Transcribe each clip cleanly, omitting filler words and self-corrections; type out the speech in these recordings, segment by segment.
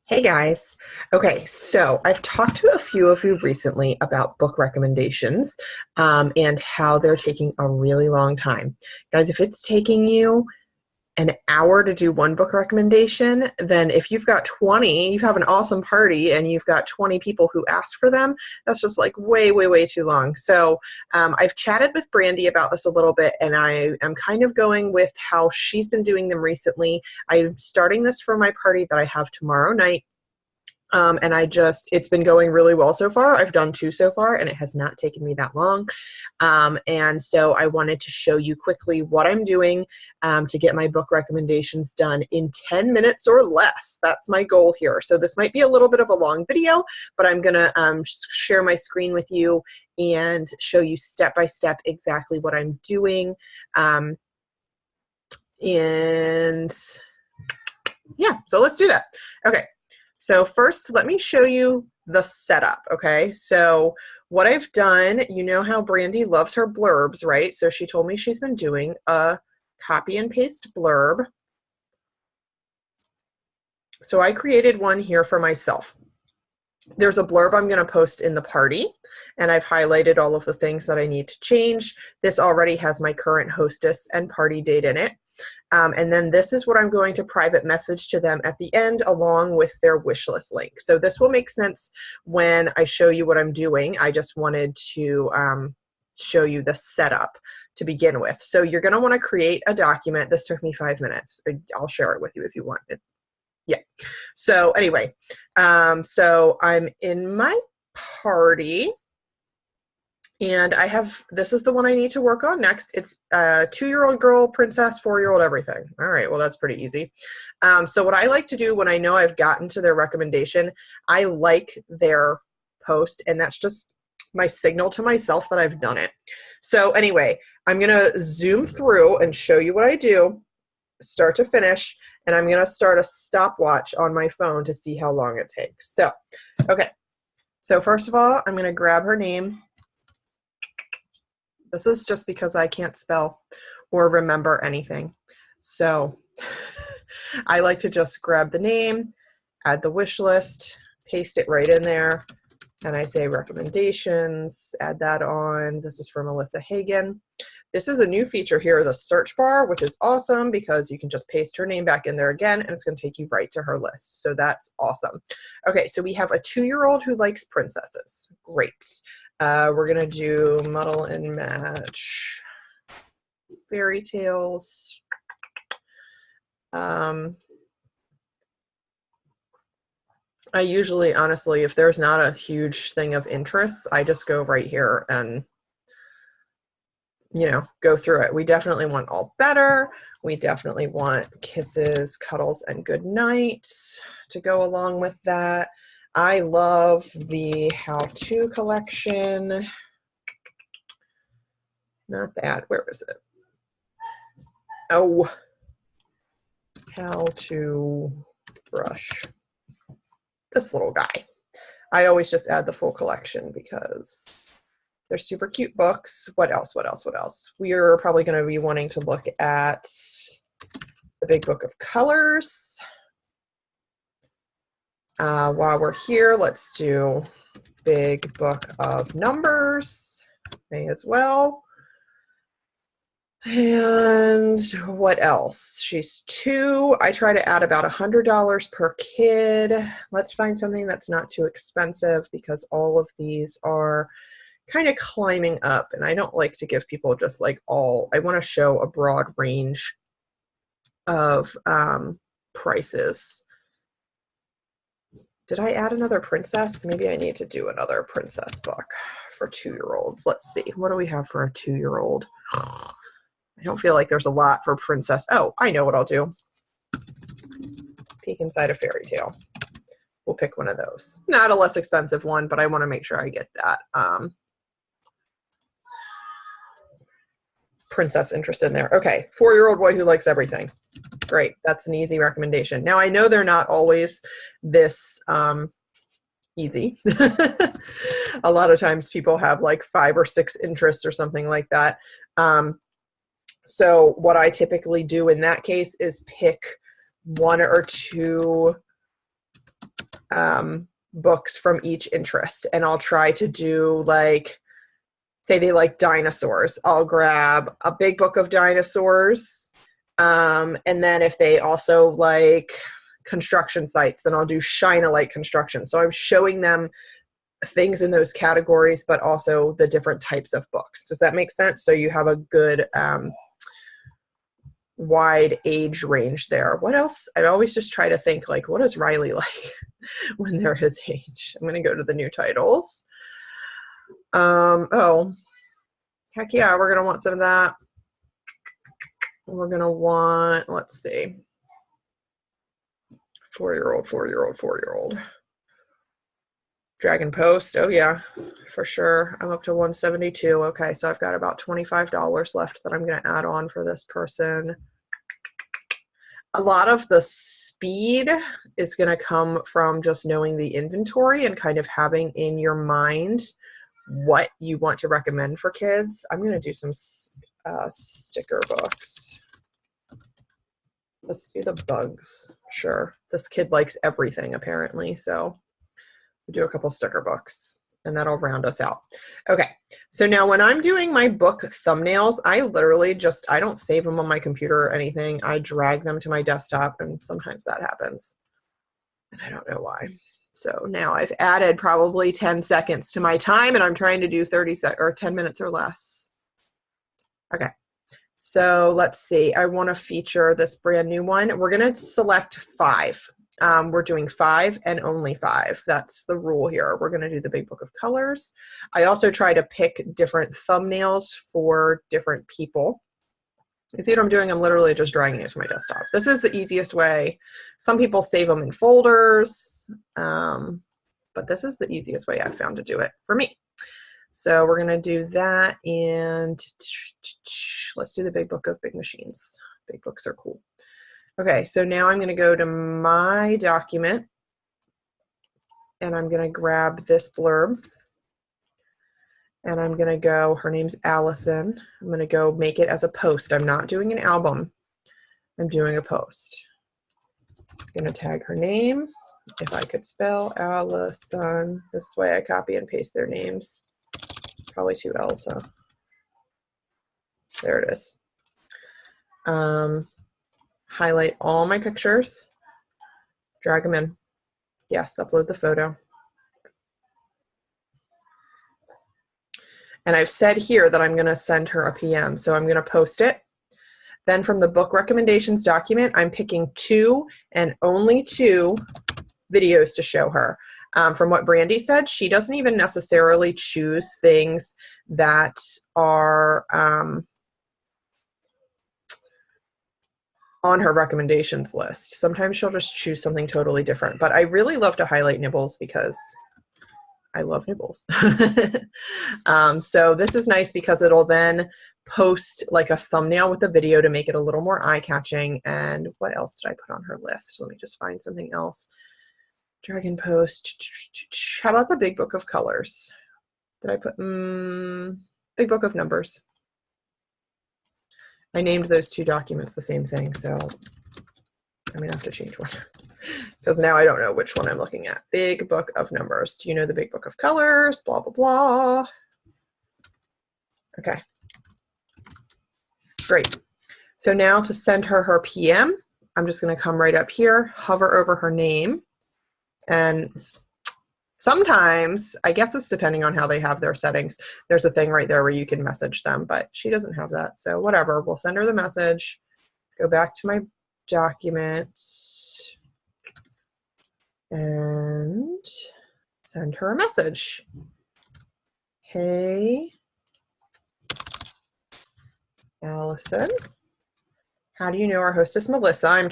Hey guys. Okay, so I've talked to a few of you recently about book recommendations and how they're taking a really long time. Guys, if it's taking you an hour to do one book recommendation, then if you've got 20, you have an awesome party and you've got 20 people who ask for them, that's just like way, way, way too long. So I've chatted with Brandy about this a little bit, and I am kind of going with how she's been doing them recently. I'm starting this for my party that I have tomorrow night. And it's been going really well so far. I've done two so far, and it has not taken me that long. And so I wanted to show you quickly what I'm doing to get my book recommendations done in 10 minutes or less. That's my goal here. So this might be a little bit of a long video, but I'm going to share my screen with you and show you step by step exactly what I'm doing. And yeah, so let's do that. Okay. So first, let me show you the setup, okay? So what I've done, you know how Brandy loves her blurbs, right? So she told me she's been doing a copy and paste blurb. So I created one here for myself. There's a blurb I'm going to post in the party, and I've highlighted all of the things that I need to change. This already has my current hostess and party date in it. And then this is what I'm going to private message to them at the end along with their wish list link. So this will make sense when I show you what I'm doing. I just wanted to show you the setup to begin with. So you're going to want to create a document. This took me 5 minutes. I'll share it with you if you want it. Yeah. So anyway, so I'm in my party. And this is the one I need to work on next. It's a 2-year-old girl, princess, 4-year-old, everything. All right, well, that's pretty easy. So what I like to do when I know I've gotten to their recommendation, I like their post, and that's just my signal to myself that I've done it. So anyway, I'm going to zoom through and show you what I do, start to finish, and I'm going to start a stopwatch on my phone to see how long it takes. So, okay. So first of all, I'm going to grab her name. This is just because I can't spell or remember anything. So I like to just grab the name, add the wish list, paste it right in there, and I say recommendations, add that on. This is for Melissa Hagen. This is a new feature here, the search bar, which is awesome because you can just paste her name back in there again, and it's going to take you right to her list. So that's awesome. Okay, so we have a 2-year-old who likes princesses. Great. We're going to do muddle and match fairy tales. I usually, honestly, if there's not a huge thing of interest, I just go right here and, go through it. We definitely want all better. We definitely want kisses, cuddles, and good night to go along with that. I love the how-to collection. Not that. Where is it? Oh, how to brush this little guy. I always just add the full collection because they're super cute books. What else? What else? What else? We are probably going to be wanting to look at the Big Book of Colors. While we're here, let's do Big Book of Numbers. May as well. And what else? She's 2. I try to add about $100 per kid. Let's find something that's not too expensive because all of these are kind of climbing up, and I don't like to give people just like I want to show a broad range of prices. Did I add another princess? Maybe I need to do another princess book for 2-year-olds. Let's see. What do we have for a 2-year-old? I don't feel like there's a lot for princess. Oh, I know what I'll do. Peek inside a fairy tale. We'll pick one of those. Not a less expensive one, but I want to make sure I get that princess interest in there. Okay, 4-year-old boy who likes everything. Great, that's an easy recommendation. Now, I know they're not always this easy. A lot of times people have like 5 or 6 interests or something like that. So what I typically do in that case is pick 1 or 2 books from each interest. And I'll try to do like, say they like dinosaurs, I'll grab a big book of dinosaurs. And then if they also like construction sites, then I'll do Shine a Light Construction. So I'm showing them things in those categories, but also the different types of books. Does that make sense? So you have a good wide age range there. What else? I always just try to think like, what is Riley like when they're his age? I'm going to go to the new titles. Oh, heck yeah, we're going to want some of that. We're going to want, let's see, 4-year-old. Dragon Post, oh yeah, for sure. I'm up to 172. Okay, so I've got about $25 left that I'm going to add on for this person. A lot of the speed is going to come from just knowing the inventory and kind of having in your mind what you want to recommend for kids. I'm going to do some sticker books. Let's do the bugs. Sure. This kid likes everything apparently, so we'll do a couple sticker books and that'll round us out. Okay, so now when I'm doing my book thumbnails, I literally just, I don't save them on my computer or anything. I drag them to my desktop and sometimes that happens. And I don't know why. So now I've added probably 10 seconds to my time and I'm trying to do 10 minutes or less. Okay, so let's see. I want to feature this brand new one. We're going to select 5. We're doing 5 and only 5. That's the rule here. We're going to do the big book of colors. I also try to pick different thumbnails for different people. You see what I'm doing? I'm literally just dragging it to my desktop. This is the easiest way. Some people save them in folders, but this is the easiest way I've found to do it for me. So we're going to do that, and let's do the big book of big machines. Big books are cool. Okay, so now I'm going to go to my document, and I'm going to grab this blurb, and I'm going to go, her name's Allison. I'm going to go make it as a post. I'm not doing an album. I'm doing a post. I'm going to tag her name. If I could spell Allison, this way I copy and paste their names. Probably 2 L's, so there it is. Highlight all my pictures, drag them in. Yes, upload the photo. And I've said here that I'm going to send her a PM, so I'm going to post it. Then from the book recommendations document, I'm picking 2 and only 2 videos to show her. From what Brandy said, she doesn't even necessarily choose things that are on her recommendations list. Sometimes she'll just choose something totally different, but I really love to highlight nibbles because I love nibbles. So this is nice because it'll then post like a thumbnail with a video to make it a little more eye-catching. And what else did I put on her list? Let me just find something else. Dragon Post. How about the big book of colors? Did I put big book of numbers? I named those 2 documents the same thing, so I'm gonna have to change one because now I don't know which one I'm looking at. Big book of numbers. Do you know the big book of colors? Blah, blah, blah. Okay. Great. So now to send her her PM, I'm just gonna come right up here, hover over her name, and sometimes, I guess it's depending on how they have their settings, there's a thing right there where you can message them, but she doesn't have that. So whatever, we'll send her the message, go back to my document, and send her a message. Hey, Allison. How do you know our hostess, Melissa? I'm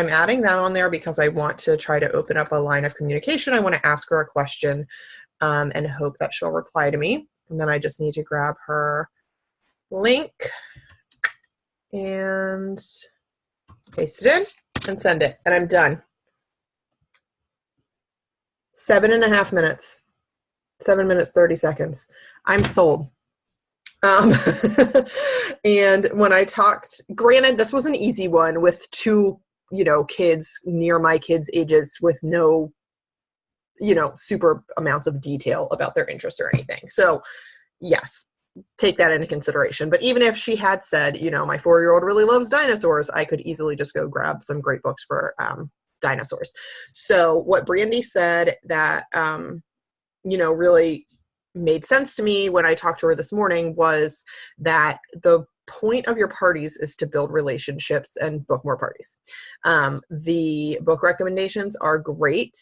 adding that on there because I want to try to open up a line of communication. I want to ask her a question and hope that she'll reply to me. And then I just need to grab her link and paste it in and send it. And I'm done. 7.5 minutes. 7 minutes, 30 seconds. I'm sold. And when I talked, granted, this was an easy one with 2, kids near my kids' ages with no super amounts of detail about their interests or anything. So yes, take that into consideration. But even if she had said, my 4-year-old really loves dinosaurs, I could easily just go grab some great books for dinosaurs. So what Brandy said that, really made sense to me when I talked to her this morning was that the point of your parties is to build relationships and book more parties. The book recommendations are great,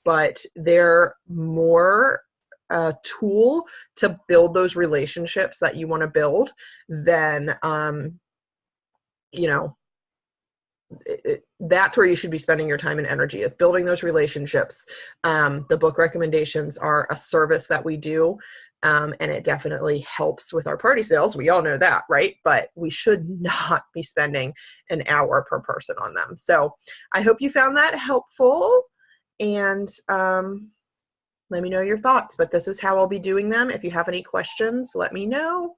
but they're more a tool to build those relationships that you want to build than, that's where you should be spending your time and energy, is building those relationships. The book recommendations are a service that we do, and it definitely helps with our party sales. We all know that, right? But we should not be spending an hour per person on them. So I hope you found that helpful, and let me know your thoughts. But this is how I'll be doing them. If you have any questions, let me know.